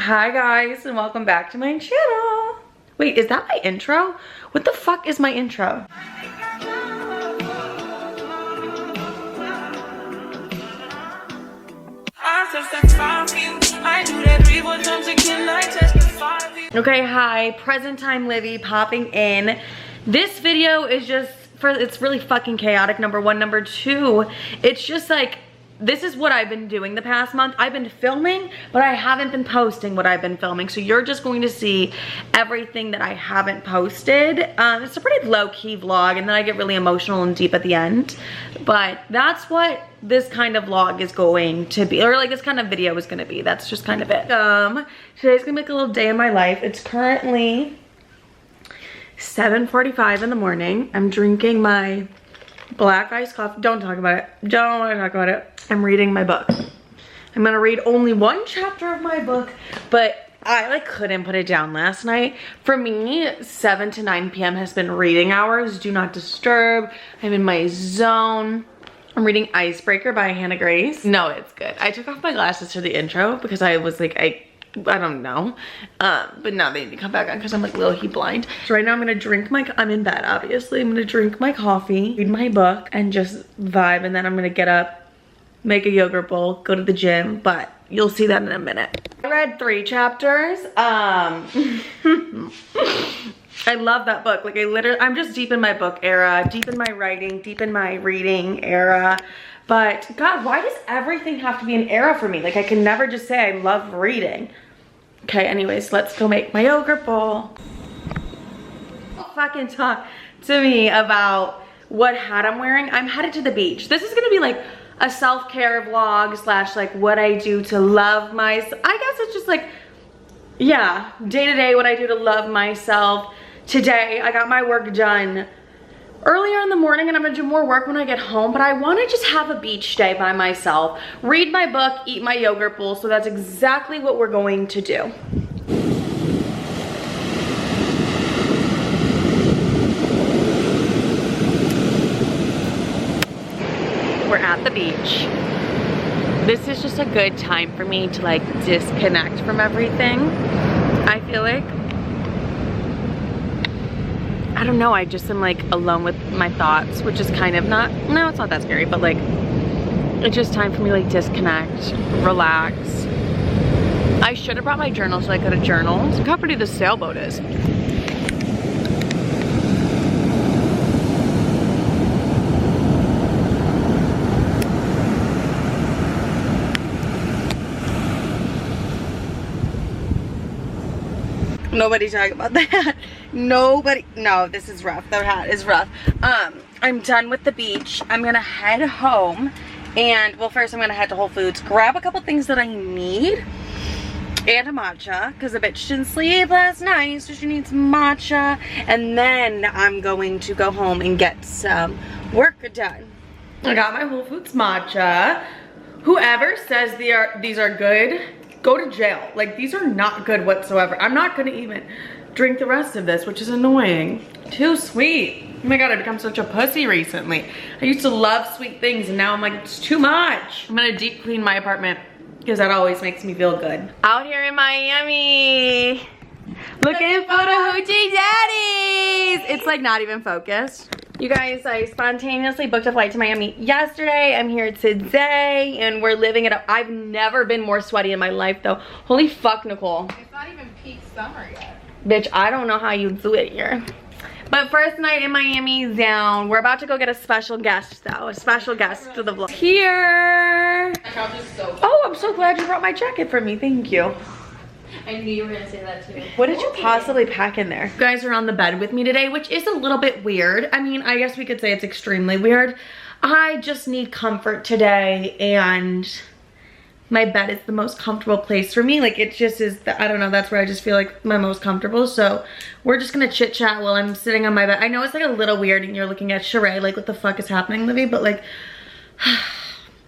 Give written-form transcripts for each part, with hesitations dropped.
Hi guys, and welcome back to my channel. Wait, is that my intro? What the fuck is my intro? Okay, hi, present time Livy popping in. This video is just it's really fucking chaotic, number one. Number two, it's just like, this is what I've been doing the past month. I've been filming, but I haven't been posting what I've been filming. So you're just going to see everything that I haven't posted. It's a pretty low-key vlog, and then I get really emotional and deep at the end. But that's what this kind of vlog is going to be, or like this kind of video is gonna be. That's just kind of it. Today's gonna be like a little day in my life. It's currently 7:45 in the morning. I'm drinking my black iced coffee. Don't talk about it. Don't want to talk about it. I'm reading my book. I'm gonna read only one chapter of my book, but I like couldn't put it down last night. For me, 7 to 9 p.m. has been reading hours. Do not disturb. I'm in my zone. I'm reading Icebreaker by Hannah Grace. No, it's good. I took off my glasses for the intro because I was like, I don't know, but now they need to come back on because I'm like low-key blind. So right now I'm gonna drink I'm in bed obviously. I'm gonna drink my coffee, read my book, and just vibe, and then I'm gonna get up, make a yogurt bowl, go to the gym, but you'll see that in a minute. I read 3 chapters. I love that book. Like I'm just deep in my book era, deep in my writing, deep in my reading era. But God, why does everything have to be an era for me? Like I can never just say I love reading. Okay, anyways, let's go make my yogurt bowl. Fucking talk to me about what hat I'm wearing. I'm headed to the beach. This is gonna be like a self-care vlog slash like what I do to love myself. I guess it's just like, yeah, day to day what I do to love myself. Today, I got my work done earlier in the morning, and I'm gonna do more work when I get home, but I wanna just have a beach day by myself, read my book, eat my yogurt bowl, so that's exactly what we're going to do. We're at the beach. This is just a good time for me to like disconnect from everything. I feel like, I don't know, I just am like alone with my thoughts, which is kind of no, it's not that scary, but like, it's just time for me to like disconnect, relax. I should have brought my journal so I could have journaled. Look how pretty the sailboat is. Nobody talk about that. Nobody. No, this is rough. That hat is rough. I'm done with the beach. I'm gonna head home, and well, first I'm gonna head to Whole Foods, grab a couple things that I need, and a matcha, because the bitch didn't sleep last night, so she needs matcha. And then I'm going to go home and get some work done. I got my Whole Foods matcha. Whoever says these are good, go to jail. Like, these are not good whatsoever. I'm not gonna even drink the rest of this, which is annoying. Too sweet. Oh my God, I've become such a pussy recently. I used to love sweet things, and now I'm like, it's too much. I'm gonna deep clean my apartment because that always makes me feel good. Out here in Miami, looking for the hoochie daddies. It's like not even focused. You guys, I spontaneously booked a flight to Miami yesterday. I'm here today, and we're living it up. I've never been more sweaty in my life, though. Holy fuck, Nicole. It's not even peak summer yet. Bitch, I don't know how you do it here. But first night in Miami down. We're about to go get a special guest, though. A special guest to the vlog. Here. My couch is so cold. Oh, I'm so glad you brought my jacket for me. Thank you. I knew you were gonna say that too. What did you possibly pack in there? You guys are on the bed with me today, which is a little bit weird. I mean, I guess we could say it's extremely weird. I just need comfort today, and my bed is the most comfortable place for me. Like, it just is, I don't know, that's where I just feel like my most comfortable. So we're just gonna chit chat while I'm sitting on my bed. I know it's like a little weird and you're looking at Sheree like, what the fuck is happening, Livy? But like,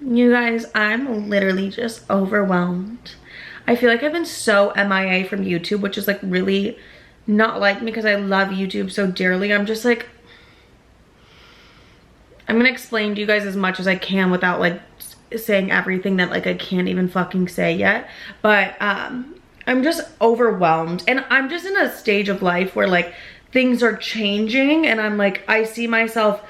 you guys, I'm literally just overwhelmed. I feel like I've been so MIA from YouTube, which is like really not like me because I love YouTube so dearly. I'm just like, I'm gonna explain to you guys as much as I can without like saying everything that like I can't even fucking say yet. But I'm just overwhelmed, and I'm just in a stage of life where like things are changing, and I'm like, I see myself,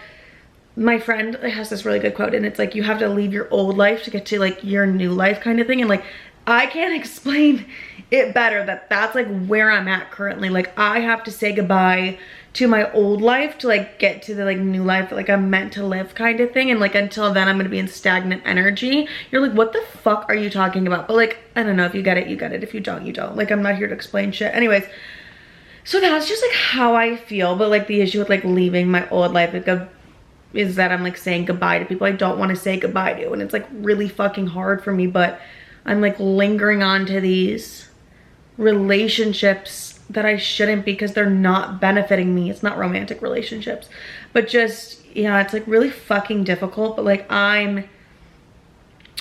my friend has this really good quote, and it's like, you have to leave your old life to get to like your new life kind of thing. And like, I can't explain it better that that's like where I'm at currently. Like, I have to say goodbye to my old life to like get to the like new life that like I'm meant to live kind of thing. And like, until then I'm gonna be in stagnant energy. You're like, what the fuck are you talking about? But like, I don't know, if you get it, you get it. If you don't, you don't. Like, I'm not here to explain shit. Anyways, so that's just like how I feel. But like, the issue with like leaving my old life like is that I'm like saying goodbye to people I don't want to say goodbye to, and it's like really fucking hard for me. But I'm like lingering on to these relationships that I shouldn't, because they're not benefiting me. It's not romantic relationships, but just, yeah, it's like really fucking difficult. But like, I'm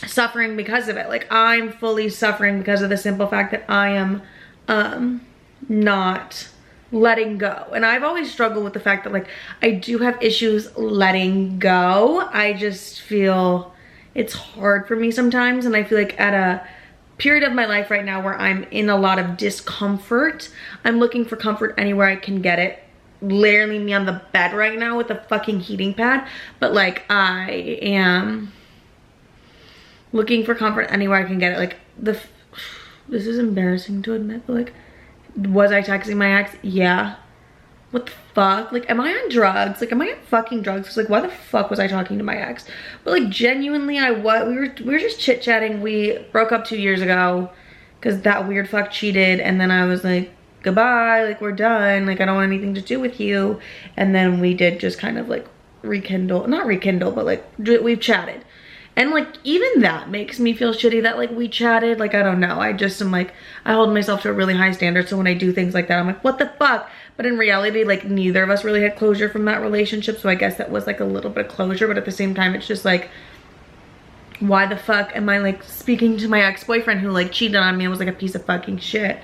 suffering because of it. Like, I'm fully suffering because of the simple fact that I am not letting go. And I've always struggled with the fact that like, I do have issues letting go. I just feel it's hard for me sometimes, and I feel like at a period of my life right now where I'm in a lot of discomfort. I'm looking for comfort anywhere I can get it. Literally me on the bed right now with a fucking heating pad, but like, I am looking for comfort anywhere I can get it. Like, this is embarrassing to admit, but like, was I texting my ex? Yeah. What the fuck? Like, am I on drugs? Like, am I on fucking drugs? Cause like, why the fuck was I talking to my ex? But like, genuinely, we were just chit-chatting. We broke up 2 years ago because that weird fuck cheated, and then I was like, goodbye, like, we're done, like, I don't want anything to do with you. And then we did just kind of like rekindle, not rekindle, but like, we've chatted. And like, even that makes me feel shitty that like we chatted. Like, I don't know, I just am like, I hold myself to a really high standard, so when I do things like that, I'm like, what the fuck? But in reality, like, neither of us really had closure from that relationship, so I guess that was like a little bit of closure. But at the same time, it's just like, why the fuck am I like speaking to my ex-boyfriend who like cheated on me and was like a piece of fucking shit?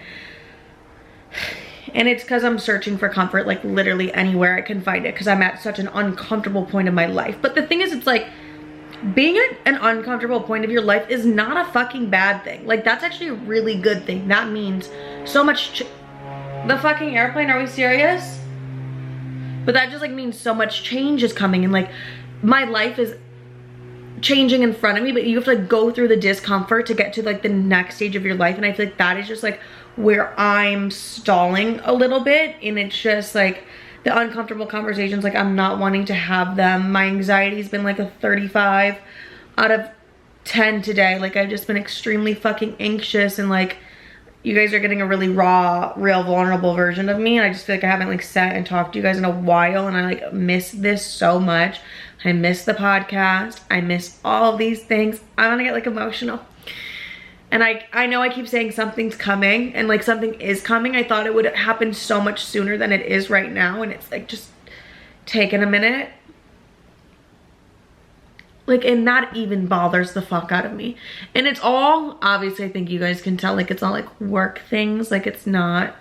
And it's because I'm searching for comfort like literally anywhere I can find it, because I'm at such an uncomfortable point in my life. But the thing is, it's like, being at an uncomfortable point of your life is not a fucking bad thing. Like, that's actually a really good thing. That means so much. The fucking airplane, are we serious? But that just like means so much change is coming, and like, my life is changing in front of me, but you have to like go through the discomfort to get to like the next stage of your life. And I feel like that is just like where I'm stalling a little bit, and it's just like the uncomfortable conversations, like, I'm not wanting to have them. My anxiety's been like a 35 out of 10 today. Like, I've just been extremely fucking anxious, and like, you guys are getting a really raw, real vulnerable version of me. And I just feel like I haven't like sat and talked to you guys in a while, and I like miss this so much. I miss the podcast. I miss all of these things. I'm gonna get like emotional. And I know I keep saying something's coming, and like, something is coming. I thought it would happen so much sooner than it is right now, and it's like just taking a minute. Like, and that even bothers the fuck out of me. And it's all, obviously, I think you guys can tell, like, it's all like work things. Like, it's not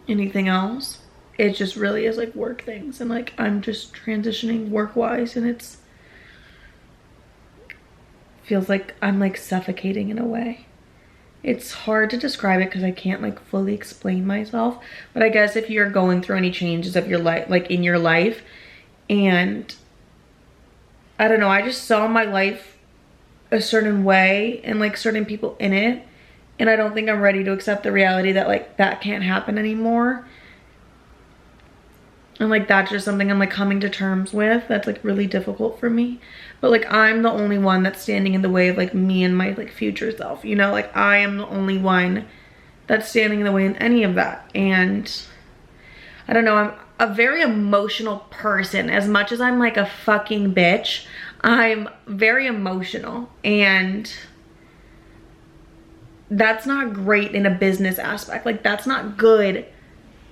anything else. It just really is like work things. And like, I'm just transitioning work-wise, and it's feels like I'm like suffocating in a way. It's hard to describe it because I can't like fully explain myself. But I guess if you're going through any changes of your life, like in your life, and I don't know, I just saw my life a certain way and like certain people in it, and I don't think I'm ready to accept the reality that like that can't happen anymore. And like, that's just something I'm like coming to terms with. That's like really difficult for me. But like, I'm the only one that's standing in the way of like me and my like future self, you know? Like, I am the only one that's standing in the way in any of that. And I don't know, I'm a very emotional person. As much as I'm like a fucking bitch, I'm very emotional, and that's not great in a business aspect. Like, that's not good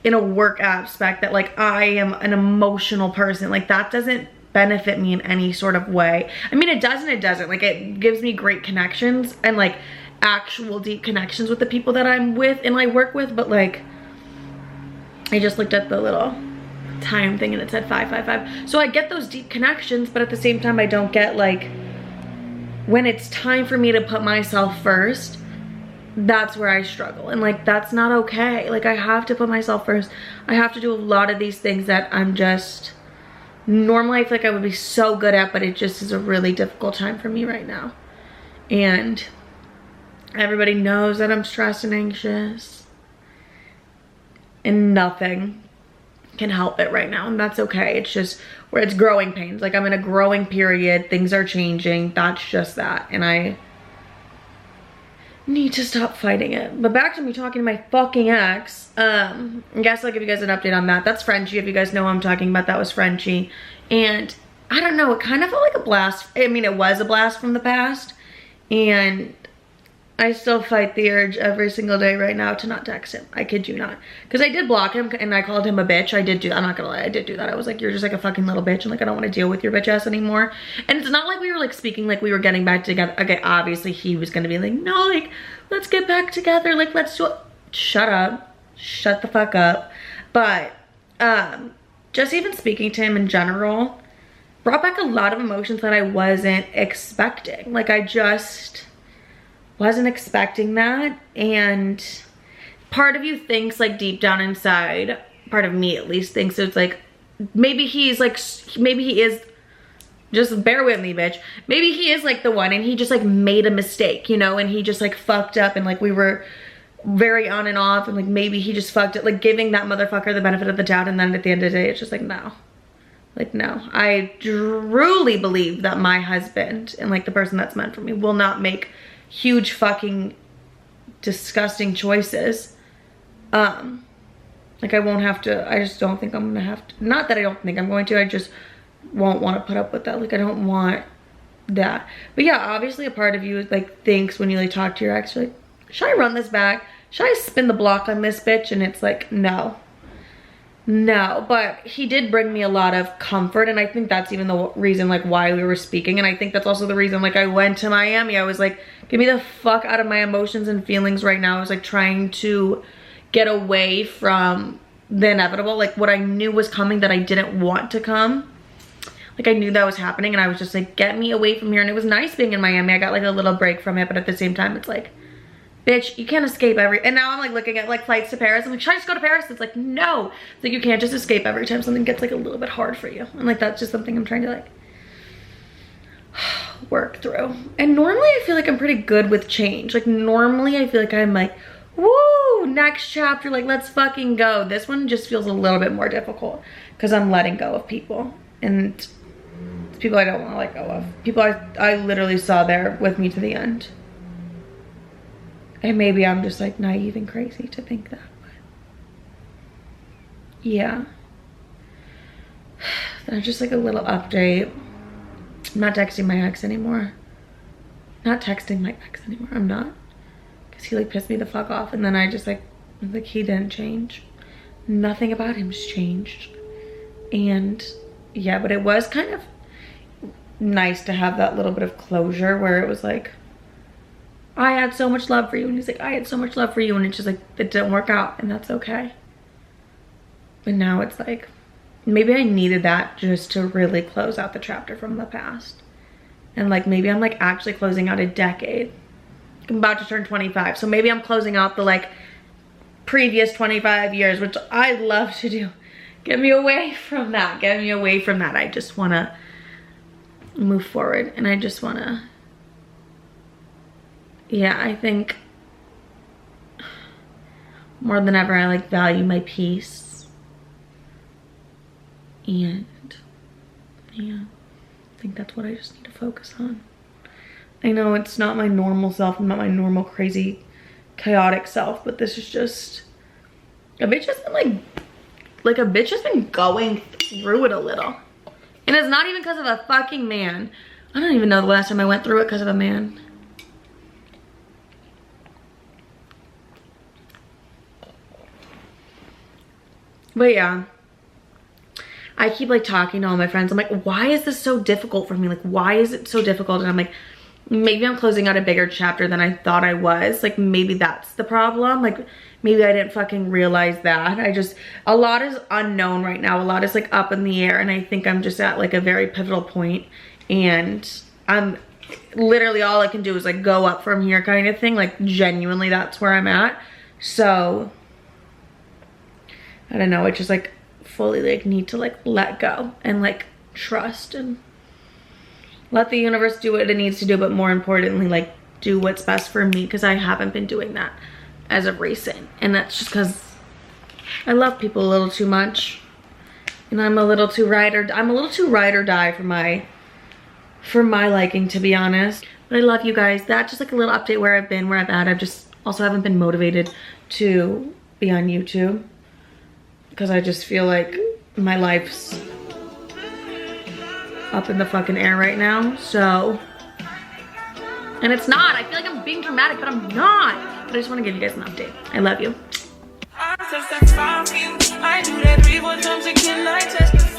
in a work aspect, that like I am an emotional person. Like, that doesn't benefit me in any sort of way. I mean, it does and it doesn't. Like, it gives me great connections and like actual deep connections with the people that I'm with and I work with. But like, I just looked at the little time thing and it said 555. So I get those deep connections, but at the same time, I don't get like when it's time for me to put myself first, that's where I struggle. And like, that's not okay. Like, I have to put myself first. I have to do a lot of these things that I'm just, normally I feel like I would be so good at, but it just is a really difficult time for me right now. And everybody knows that I'm stressed and anxious, and nothing can help it right now, and that's okay. It's just where it's growing pains. Like, I'm in a growing period, things are changing, that's just that, and I need to stop fighting it. But back to me talking to my fucking ex. I guess I'll give you guys an update on that. That's Frenchie. If you guys know who I'm talking about, that was Frenchie. And I don't know, it kind of felt like a blast. I mean, it was a blast from the past, and I still fight the urge every single day right now to not text him. I kid you not. Because I did block him and I called him a bitch. I did do that. I'm not gonna lie. I did do that. I was like, you're just like a fucking little bitch, and like, I don't want to deal with your bitch ass anymore. And it's not like we were like speaking like we were getting back together. Okay, obviously he was gonna be like, no, like, let's get back together. Like, let's do it. Shut up. Shut the fuck up. But just even speaking to him in general brought back a lot of emotions that I wasn't expecting. Like, I just wasn't expecting that. And part of you thinks, like, deep down inside, part of me at least thinks it's like, maybe he's like, maybe he is, just bear with me, bitch, maybe he is like the one, and he just like made a mistake, you know, and he just like fucked up, and like we were very on and off, and like maybe he just fucked it, like giving that motherfucker the benefit of the doubt. And then at the end of the day, it's just like, no. Like, no. I truly believe that my husband and like the person that's meant for me will not make huge fucking disgusting choices. Like, I won't have to, I just don't think I'm gonna have to, not that I don't think I'm going to, I just won't want to put up with that. Like, I don't want that. But yeah, obviously a part of you like thinks when you like talk to your ex, you're like, should I run this back? Should I spin the block on this bitch? And it's like, no. No, but he did bring me a lot of comfort, and I think that's even the reason like why we were speaking. And I think that's also the reason like I went to Miami. I was like, get me the fuck out of my emotions and feelings right now. I was like trying to get away from the inevitable, like what I knew was coming that I didn't want to come. Like, I knew that was happening, and I was just like, get me away from here. And it was nice being in Miami. I got like a little break from it, but at the same time, it's like, bitch, you can't escape and now I'm like looking at like flights to Paris. I'm like, should I just go to Paris? It's like, no. It's like, you can't just escape every time something gets like a little bit hard for you. And like, that's just something I'm trying to like work through. And normally I feel like I'm pretty good with change. Like, normally I feel like I'm like, woo, next chapter, like, let's fucking go. This one just feels a little bit more difficult because I'm letting go of people, and it's people I don't want to let go of. People I literally saw there with me to the end. And maybe I'm just like naive and crazy to think that, but yeah. That's just like a little update. I'm not texting my ex anymore. Not texting my ex anymore. I'm not. Because he like pissed me the fuck off. And then I just like he didn't change. Nothing about him's changed. And yeah, but it was kind of nice to have that little bit of closure where it was like, I had so much love for you. And he's like, I had so much love for you. And it's just like, it didn't work out, and that's okay. And now it's like, maybe I needed that just to really close out the chapter from the past. And like, maybe I'm like actually closing out a decade. I'm about to turn 25. So maybe I'm closing out the like previous 25 years, which I love to do. Get me away from that. Get me away from that. I just want to move forward, and I just want to, yeah, I think more than ever I like value my peace. And yeah, I think that's what I just need to focus on. I know it's not my normal self, I'm not my normal crazy chaotic self, but this is just, a bitch has been like a bitch has been going through it a little. And it's not even because of a fucking man. I don't even know the last time I went through it because of a man. But yeah, I keep like talking to all my friends. I'm like, why is this so difficult for me? Like, why is it so difficult? And I'm like, maybe I'm closing out a bigger chapter than I thought I was. Like, maybe that's the problem. Like, maybe I didn't fucking realize that. A lot is unknown right now. A lot is like up in the air. And I think I'm just at like a very pivotal point. And I'm literally all I can do is like go up from here kind of thing. Like genuinely that's where I'm at. So I don't know, I just like fully like need to like let go and like trust and let the universe do what it needs to do, but more importantly like do what's best for me, because I haven't been doing that as of recent. And that's just because I love people a little too much, and I'm a little too ride or die for my liking, to be honest. But I love you guys. That's just like a little update where I've been, where I've at. I've just also haven't been motivated to be on YouTube because I just feel like my life's up in the fucking air right now. So, and it's not. I feel like I'm being dramatic, but I'm not. But I just want to give you guys an update. I love you. I do that 3 more times again, I test